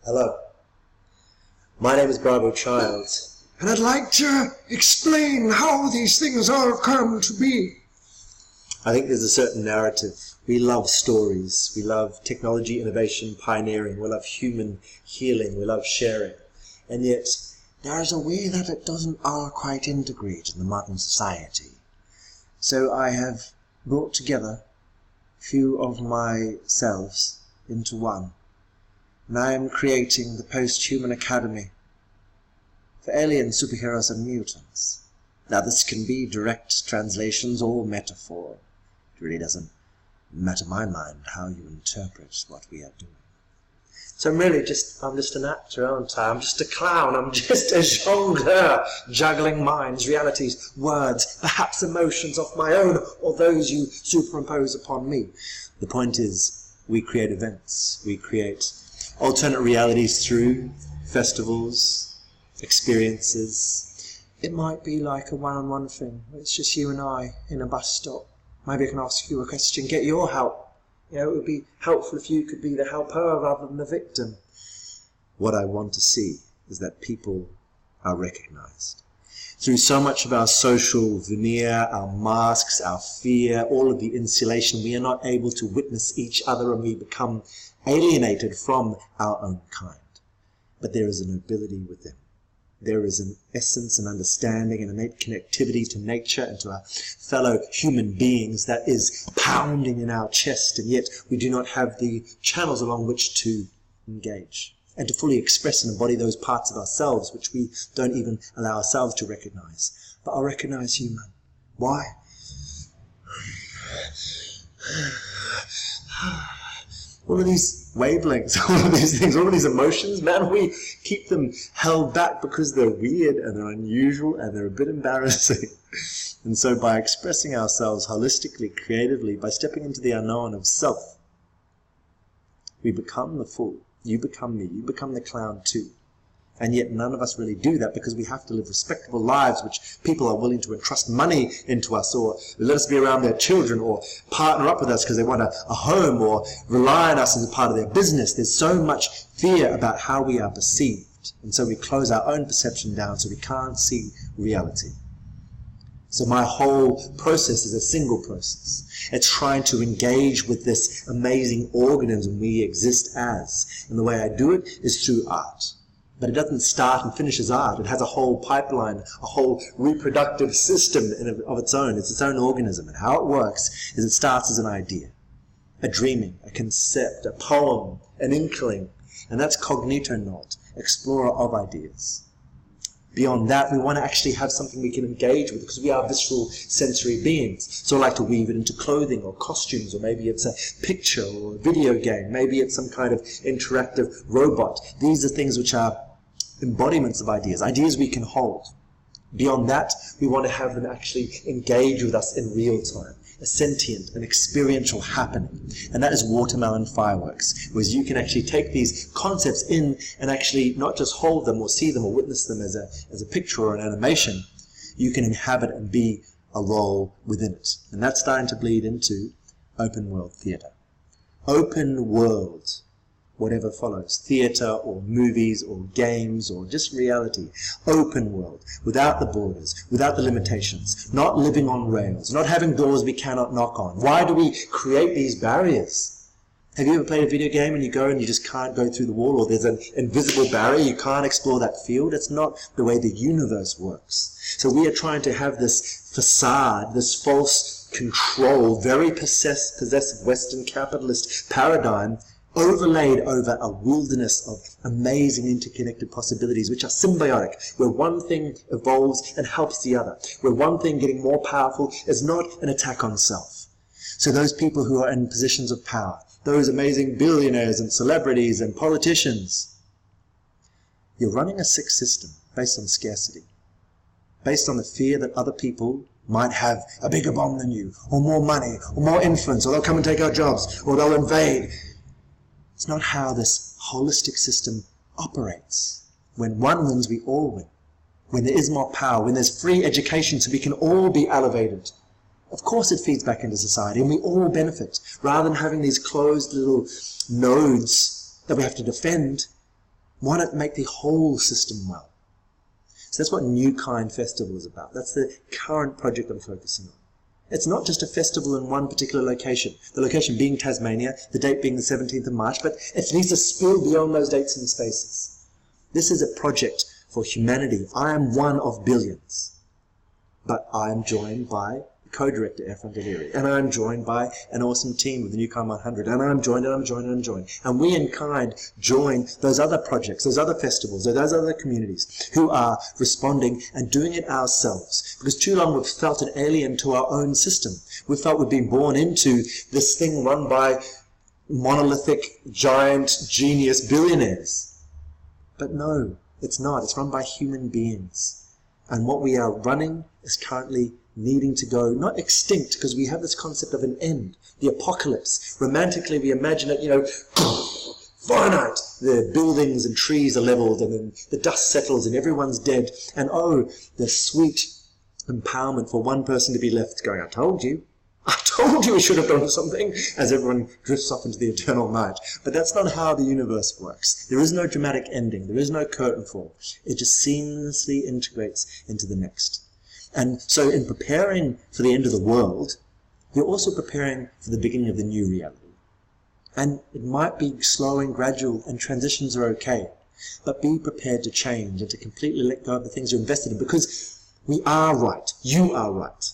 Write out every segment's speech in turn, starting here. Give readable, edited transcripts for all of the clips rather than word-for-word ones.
Hello. My name is Bravo Child. And I'd like to explain how these things all come to be. I think there's a certain narrative. We love stories. We love technology, innovation, pioneering. We love human healing. We love sharing. And yet, there is a way that it doesn't all quite integrate in the modern society. So I have brought together a few of my selves into one. And I am creating the Post-Human Academy for alien superheroes and mutants. Now this can be direct translations or metaphor. It really doesn't matter in my mind how you interpret what we are doing. So I'm just an actor, aren't I? I'm just a clown, I'm just a jongleur, juggling minds, realities, words, perhaps emotions of my own, or those you superimpose upon me. The point is, we create events, we create alternate realities through festivals, experiences. It might be like a one-on-one thing. It's just you and I in a bus stop. Maybe I can ask you a question, get your help. You know, it would be helpful if you could be the helper rather than the victim. What I want to see is that people are recognized. Through so much of our social veneer, our masks, our fear, all of the insulation, we are not able to witness each other, and we become alienated from our own kind. But there is a nobility within. There is an essence and understanding and innate connectivity to nature and to our fellow human beings that is pounding in our chest, and yet we do not have the channels along which to engage and to fully express and embody those parts of ourselves which we don't even allow ourselves to recognize. But I'll recognize human. Why? All of these wavelengths, all of these things, all of these emotions, man, we keep them held back because they're weird and they're unusual and they're a bit embarrassing. And so by expressing ourselves holistically, creatively, by stepping into the unknown of self, we become the fool. You become me. You become the clown too. And yet none of us really do that because we have to live respectable lives which people are willing to entrust money into us, or let us be around their children, or partner up with us because they want a home, or rely on us as a part of their business. There's so much fear about how we are perceived. And so we close our own perception down so we can't see reality. So my whole process is a single process. It's trying to engage with this amazing organism we exist as. And the way I do it is through art. But it doesn't start and finish as art. It has a whole pipeline, a whole reproductive system of its own. It's its own organism. And how it works is it starts as an idea, a dreaming, a concept, a poem, an inkling. And that's cognitonaut, explorer of ideas. Beyond that, we want to actually have something we can engage with because we are visceral sensory beings. So I like to weave it into clothing or costumes, or maybe it's a picture or a video game. Maybe it's some kind of interactive robot. These are things which are embodiments of ideas, ideas we can hold. Beyond that, we want to have them actually engage with us in real time, a sentient, an experiential happening. And that is watermelon fireworks, whereas you can actually take these concepts in and actually not just hold them or see them or witness them as a picture or an animation. You can inhabit and be a role within it. And that's starting to bleed into open world theatre. Open world, whatever follows, theatre or movies or games or just reality. Open world, without the borders, without the limitations, not living on rails, not having doors we cannot knock on. Why do we create these barriers? Have you ever played a video game and you go and you just can't go through the wall, or there's an invisible barrier, you can't explore that field? It's not the way the universe works. So we are trying to have this facade, this false control, very possessive Western capitalist paradigm overlaid over a wilderness of amazing interconnected possibilities which are symbiotic, where one thing evolves and helps the other, where one thing getting more powerful is not an attack on self. So those people who are in positions of power, those amazing billionaires and celebrities and politicians, you're running a sick system based on scarcity, based on the fear that other people might have a bigger bomb than you, or more money, or more influence, or they'll come and take our jobs, or they'll invade. It's not how this holistic system operates. When one wins, we all win. When there is more power, when there's free education so we can all be elevated, of course it feeds back into society and we all benefit. Rather than having these closed little nodes that we have to defend, Why not make the whole system well? So that's what New Kind Festival is about. That's the current project I'm focusing on. It's not just a festival in one particular location, the location being Tasmania, the date being the 17th of March, but it needs to spill beyond those dates and spaces. This is a project for humanity. I am one of billions, but I am joined by the co-director, Efron Deliri, and I'm joined by an awesome team of the New Kind 100, and I'm joined, and I'm joined, and I'm joined. And we in Kind join those other projects, those other festivals, those other communities who are responding and doing it ourselves. Because too long we've felt an alien to our own system. We felt we've been born into this thing run by monolithic, giant, genius billionaires. But no, it's not. It's run by human beings. And what we are running is currently needing to go, not extinct, because we have this concept of an end, the apocalypse. Romantically, we imagine it, finite. The buildings and trees are leveled, and then the dust settles, and everyone's dead. And oh, the sweet empowerment for one person to be left going, I told you we should have done something, as everyone drifts off into the eternal night. But that's not how the universe works. There is no dramatic ending. There is no curtain fall. It just seamlessly integrates into the next. And so in preparing for the end of the world, you're also preparing for the beginning of the new reality. And it might be slow and gradual, and transitions are okay. But be prepared to change and to completely let go of the things you're invested in, because we are right. You are right.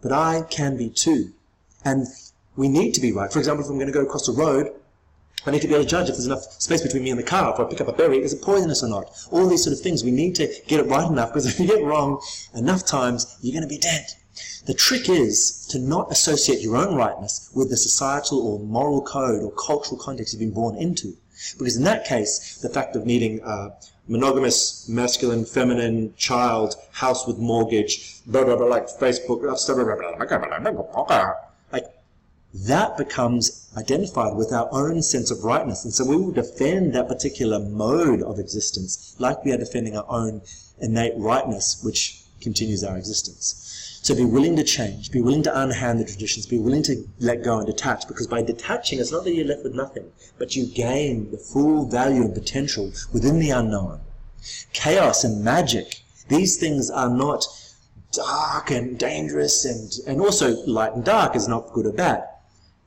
But I can be too. And we need to be right. For example, if I'm going to go across the road, I need to be able to judge if there's enough space between me and the car. If I pick up a berry, is it poisonous or not? All these sort of things. We need to get it right enough, because if you get it wrong enough times, you're going to be dead. The trick is to not associate your own rightness with the societal or moral code or cultural context you've been born into. Because in that case, the fact of needing a monogamous, masculine, feminine, child, house with mortgage, blah, blah, blah, like Facebook, like that becomes identified with our own sense of rightness. And so we will defend that particular mode of existence like we are defending our own innate rightness, which continues our existence. So be willing to change, be willing to unhand the traditions, be willing to let go and detach, because by detaching, it's not that you're left with nothing, but you gain the full value and potential within the unknown. Chaos and magic, these things are not dark and dangerous, and also light and dark is not good or bad.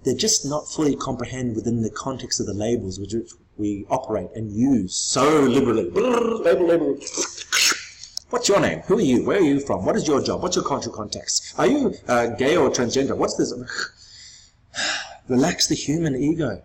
They're just not fully comprehended within the context of the labels which we operate and use so liberally. Label. What's your name? Who are you? Where are you from? What is your job? What's your cultural context? Are you gay or transgender? What's this? Relax the human ego.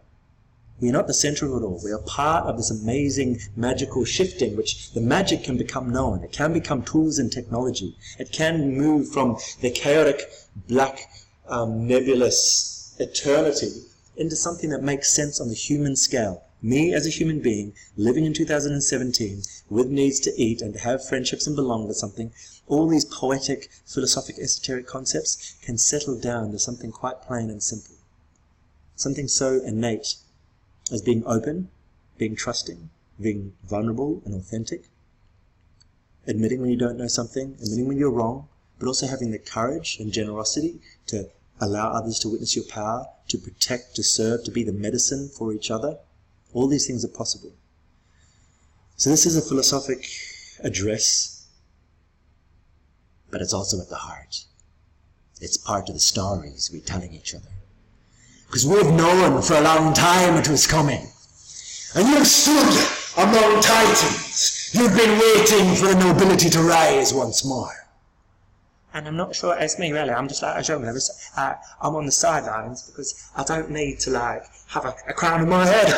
We're not the center of it all. We are part of this amazing magical shifting, which the magic can become known. It can become tools and technology. It can move from the chaotic, black, nebulous eternity into something that makes sense on the human scale. Me as a human being, living in 2017, with needs to eat and to have friendships and belong to something, all these poetic, philosophic, esoteric concepts can settle down to something quite plain and simple. Something so innate as being open, being trusting, being vulnerable and authentic, admitting when you don't know something, admitting when you're wrong, but also having the courage and generosity to allow others to witness your power, to protect, to serve, to be the medicine for each other. All these things are possible. So this is a philosophic address, but it's also at the heart. It's part of the stories we're telling each other. Because we've known for a long time it was coming. And you've stood among titans. You've been waiting for the nobility to rise once more. And I'm not sure it's me, really. I'm just like a juggler. I'm on the sidelines because I don't need to, have a crown on my head.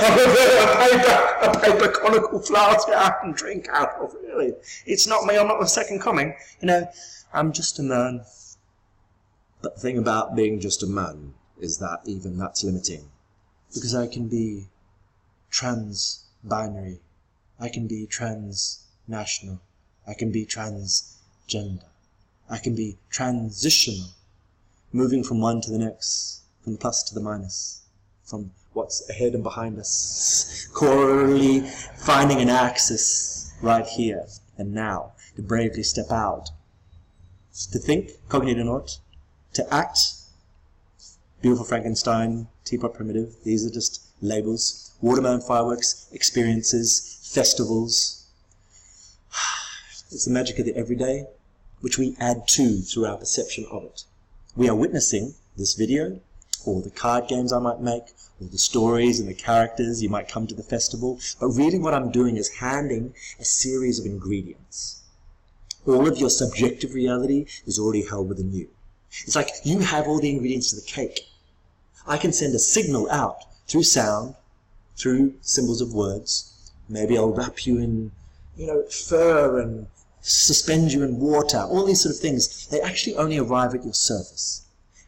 a paper conical flask that I can drink out of, really. It's not me. I'm not the second coming. I'm just a man. But the thing about being just a man is that even that's limiting. Because I can be trans-binary. I can be trans-national. I can be transgender. I can be transitional, moving from one to the next, from the plus to the minus, from what's ahead and behind us, corally finding an axis right here and now, to bravely step out, to think, cognito not, to act, beautiful Frankenstein, teapot primitive, these are just labels, watermelon fireworks, experiences, festivals. It's the magic of the everyday, which we add to through our perception of it. We are witnessing this video, or the card games I might make, or the stories and the characters you might come to the festival, but really what I'm doing is handing a series of ingredients. All of your subjective reality is already held within you. It's like you have all the ingredients to the cake. I can send a signal out through sound, through symbols of words. Maybe I'll wrap you in, fur and suspend you in water, all these sort of things. They actually only arrive at your surface.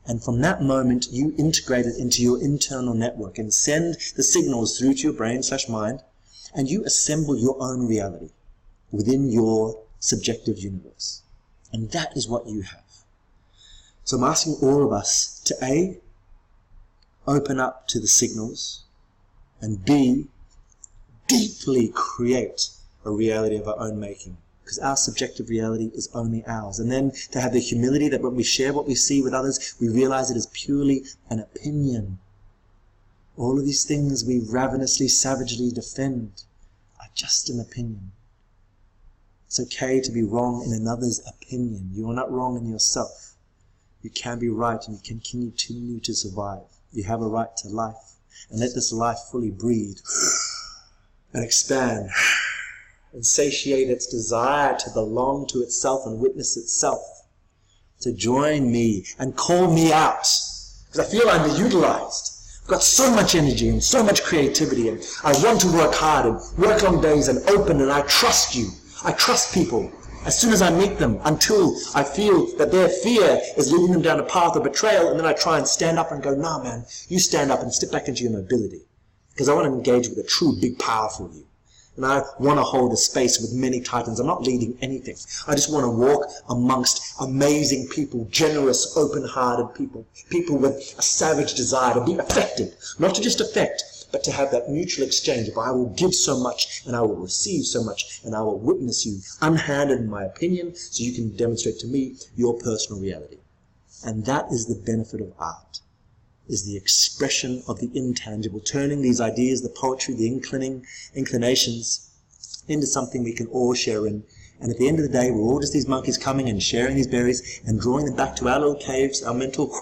And from that moment, you integrate it into your internal network and send the signals through to your brain/mind, and you assemble your own reality within your subjective universe. And that is what you have. So I'm asking all of us to A, open up to the signals, and B, deeply create a reality of our own making. Because our subjective reality is only ours. And then to have the humility that when we share what we see with others, we realize it is purely an opinion. All of these things we ravenously, savagely defend are just an opinion. It's okay to be wrong in another's opinion. You are not wrong in yourself. You can be right and you can continue to survive. You have a right to life. And let this life fully breathe and expand and satiate its desire to belong to itself and witness itself, to join me and call me out, because I feel underutilized. I've got so much energy and so much creativity, and I want to work hard and work long days and open, and I trust you. I trust people as soon as I meet them, until I feel that their fear is leading them down a path of betrayal, and then I try and stand up and go, nah man, you stand up and step back into your nobility, because I want to engage with a true big powerful you. And I want to hold a space with many titans. I'm not leading anything. I just want to walk amongst amazing people, generous, open-hearted people, people with a savage desire to be affected. Not to just affect, but to have that mutual exchange of I will give so much and I will receive so much and I will witness you unhanded in my opinion so you can demonstrate to me your personal reality. And that is the benefit of art. Is the expression of the intangible, turning these ideas, the poetry, the inclinations, into something we can all share in. And at the end of the day, we're all just these monkeys coming and sharing these berries and drawing them back to our little caves, our mental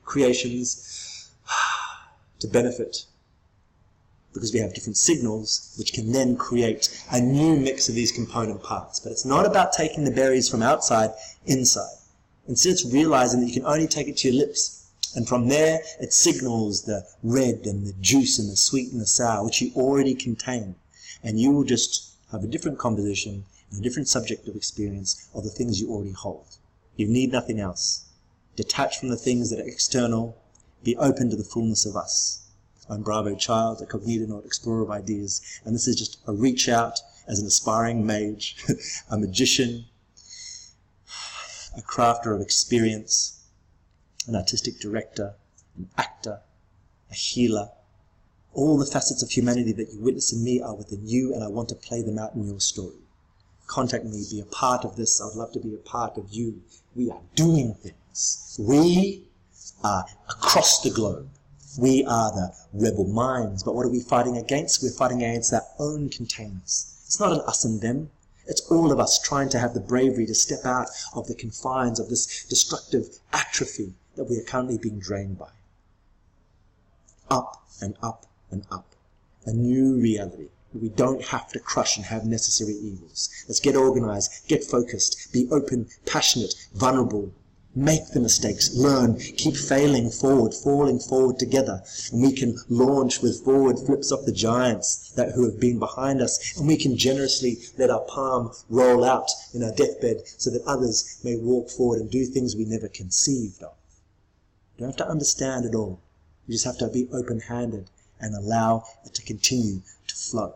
creations, to benefit. Because we have different signals, which can then create a new mix of these component parts. But it's not about taking the berries from outside, inside. Instead, it's realizing that you can only take it to your lips. And from there, it signals the red and the juice and the sweet and the sour, which you already contain. And you will just have a different composition and a different subjective experience of the things you already hold. You need nothing else. Detach from the things that are external. Be open to the fullness of us. I'm Bravo Child, a cognitonaut explorer of ideas. And this is just a reach out as an aspiring mage, a magician, a crafter of experience, an artistic director, an actor, a healer. All the facets of humanity that you witness in me are within you, and I want to play them out in your story. Contact me, be a part of this. I would love to be a part of you. We are doing things. We are across the globe. We are the rebel minds, but what are we fighting against? We're fighting against our own containers. It's not an us and them. It's all of us trying to have the bravery to step out of the confines of this destructive atrophy that we are currently being drained by. Up and up and up. A new reality. We don't have to crush and have necessary evils. Let's get organized, get focused, be open, passionate, vulnerable. Make the mistakes, learn, keep falling forward together. And we can launch with forward flips off the giants who have been behind us. And we can generously let our palm roll out in our deathbed so that others may walk forward and do things we never conceived of. You don't have to understand it all. You just have to be open-handed and allow it to continue to flow.